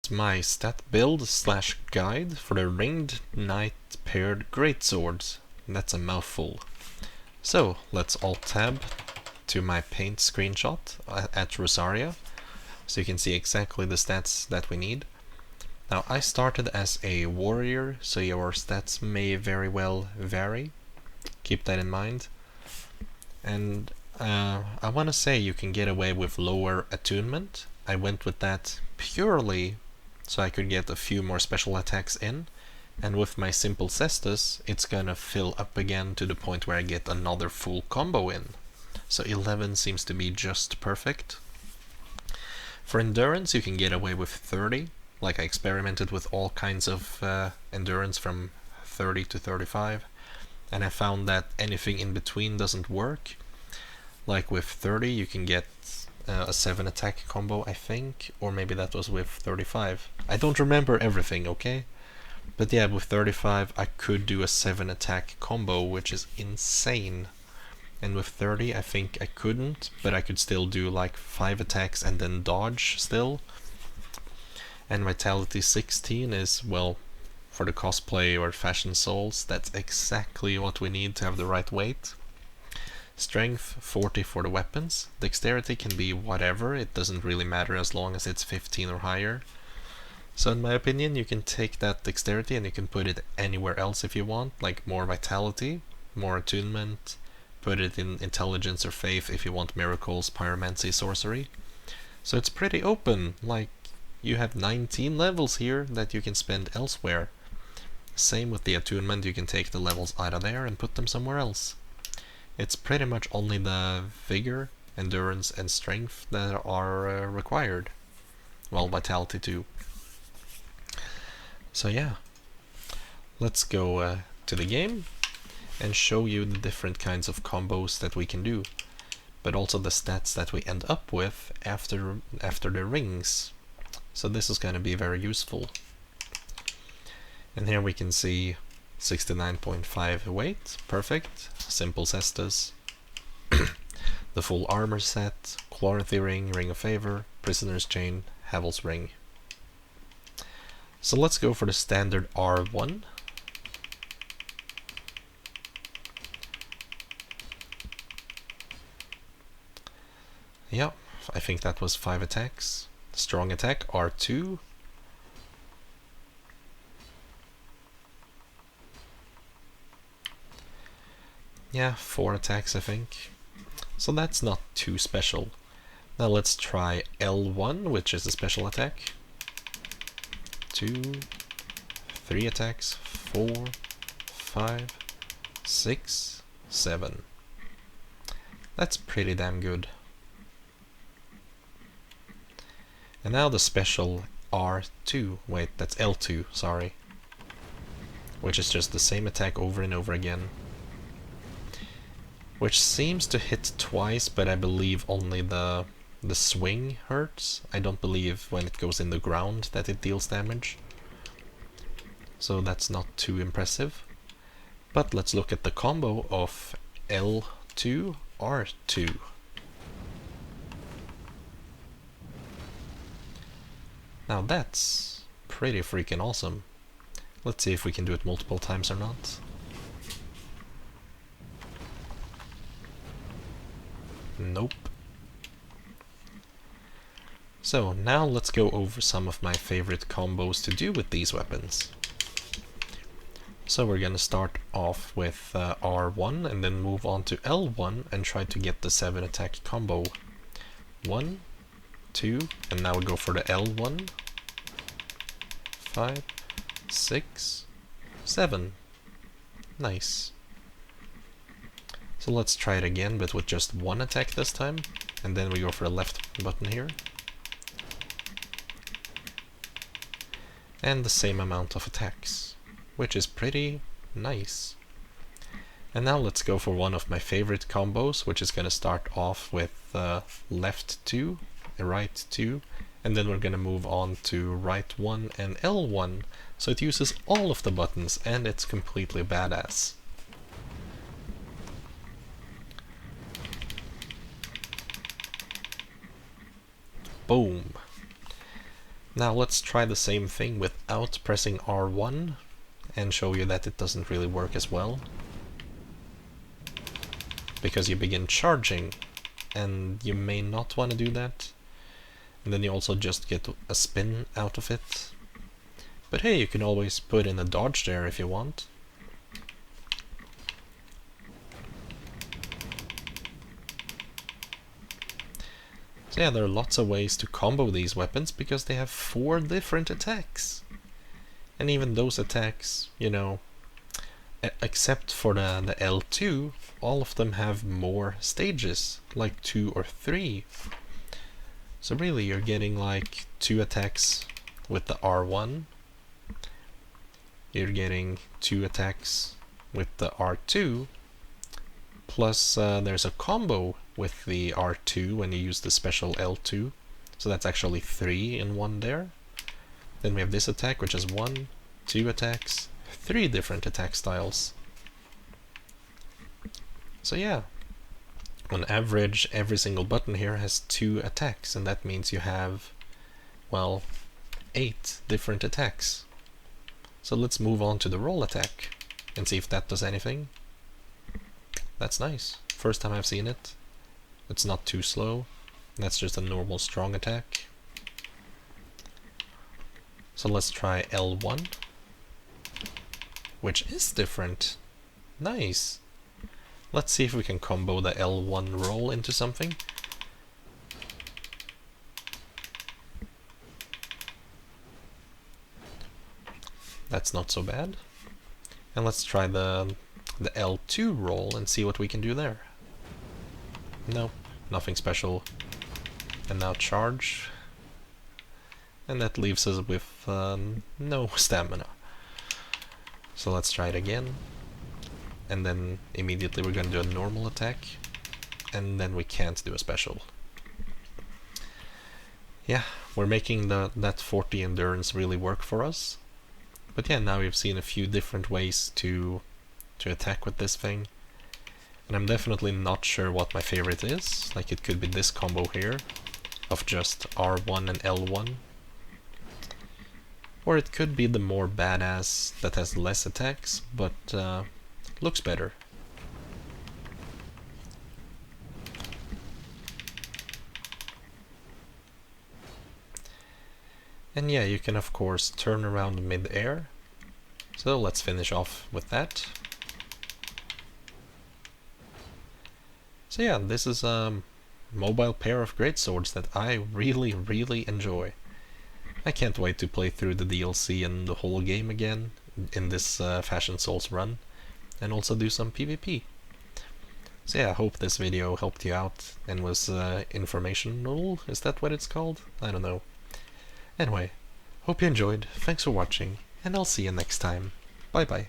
My stat build slash guide for the ringed knight paired greatswords. That's a mouthful. So let's alt tab to my paint screenshot at Rosaria, so you can see exactly the stats that we need. Now I started as a warrior, so your stats may very well vary. Keep that in mind. And I want to say you can get away with lower attunement. I went with that purely so I could get a few more special attacks in, and with my simple cestus it's gonna fill up again to the point where I get another full combo in. So 11 seems to be just perfect. For endurance you can get away with 30, like I experimented with all kinds of endurance from 30 to 35, and I found that anything in between doesn't work. Like with 30 you can get a 7 attack combo, I think, or maybe that was with 35. I don't remember everything, okay? But yeah, with 35 I could do a 7 attack combo, which is insane. And with 30 I think I couldn't, but I could still do like 5 attacks and then dodge still. And Vitality 16 is, well, for the cosplay or fashion souls, that's exactly what we need to have the right weight. Strength 40 for the weapons. Dexterity can be whatever, it doesn't really matter as long as it's 15 or higher. So in my opinion you can take that dexterity and you can put it anywhere else if you want, like more vitality, more attunement, put it in intelligence or faith if you want miracles, pyromancy, sorcery. So it's pretty open, like you have 19 levels here that you can spend elsewhere. Same with the attunement, you can take the levels out of there and put them somewhere else. It's pretty much only the vigor, endurance and strength that are required. Well, vitality too. So yeah, let's go to the game and show you the different kinds of combos that we can do, but also the stats that we end up with after the rings. So this is going to be very useful. And here we can see 69.5 weight, perfect, simple cestus, the full armor set, Chlorothy ring, ring of favor, prisoner's chain, Havel's ring. So let's go for the standard R1. Yeah, I think that was 5 attacks. Strong attack R2. Yeah, 4 attacks I think. So that's not too special. Now let's try L1, which is a special attack. 2, 3 attacks, 4, 5, 6, 7. That's pretty damn good. And now the special R2, wait, that's L2, sorry. Which is just the same attack over and over again. Which seems to hit twice, but I believe only the swing hurts. I don't believe when it goes in the ground that it deals damage. So that's not too impressive. But let's look at the combo of L2, R2. Now that's pretty freaking awesome. Let's see if we can do it multiple times or not. Nope. So now let's go over some of my favorite combos to do with these weapons. So we're gonna start off with R1 and then move on to L1 and try to get the 7 attack combo. 1, 2, and now we go for the L1. 5, 6, 7. Nice. So let's try it again, but with just 1 attack this time, and then we go for the left button here. And the same amount of attacks, which is pretty nice. And now let's go for one of my favorite combos, which is going to start off with left 2, right 2, and then we're going to move on to right 1 and L1, so it uses all of the buttons and it's completely badass. Boom. Now let's try the same thing without pressing R1 and show you that it doesn't really work as well. Because you begin charging, and you may not want to do that. And then you also just get a spin out of it. But hey, you can always put in a dodge there if you want. So yeah, there are lots of ways to combo these weapons because they have 4 different attacks. And even those attacks, you know, except for the L2, all of them have more stages, like 2 or 3. So really you're getting like 2 attacks with the R1. You're getting 2 attacks with the R2. Plus there's a combo with the R2 when you use the special L2. So that's actually 3 in one there. Then we have this attack, which is 1, 2 attacks, 3 different attack styles. So yeah, on average every single button here has 2 attacks, and that means you have, well, 8 different attacks. So let's move on to the roll attack and see if that does anything. That's nice. First time I've seen it. It's not too slow. That's just a normal strong attack. So let's try L1, which is different. Nice. Let's see if we can combo the L1 roll into something. That's not so bad. And let's try the L2 roll and see what we can do there. Nope, nothing special. And now charge. And that leaves us with no stamina. So let's try it again. And then immediately we're going to do a normal attack. And then we can't do a special. Yeah, we're making that 40 endurance really work for us. But yeah, now we've seen a few different ways to attack with this thing. And I'm definitely not sure what my favorite is. Like, it could be this combo here of just R1 and L1. Or it could be the more badass that has less attacks, but looks better. And yeah, you can of course turn around mid-air. So let's finish off with that. So yeah, this is a mobile pair of greatswords that I really enjoy. I can't wait to play through the DLC and the whole game again in this Fashion Souls run, and also do some PvP. So yeah, I hope this video helped you out and was informational. Is that what it's called? I don't know. Anyway, hope you enjoyed, thanks for watching, and I'll see you next time. Bye bye.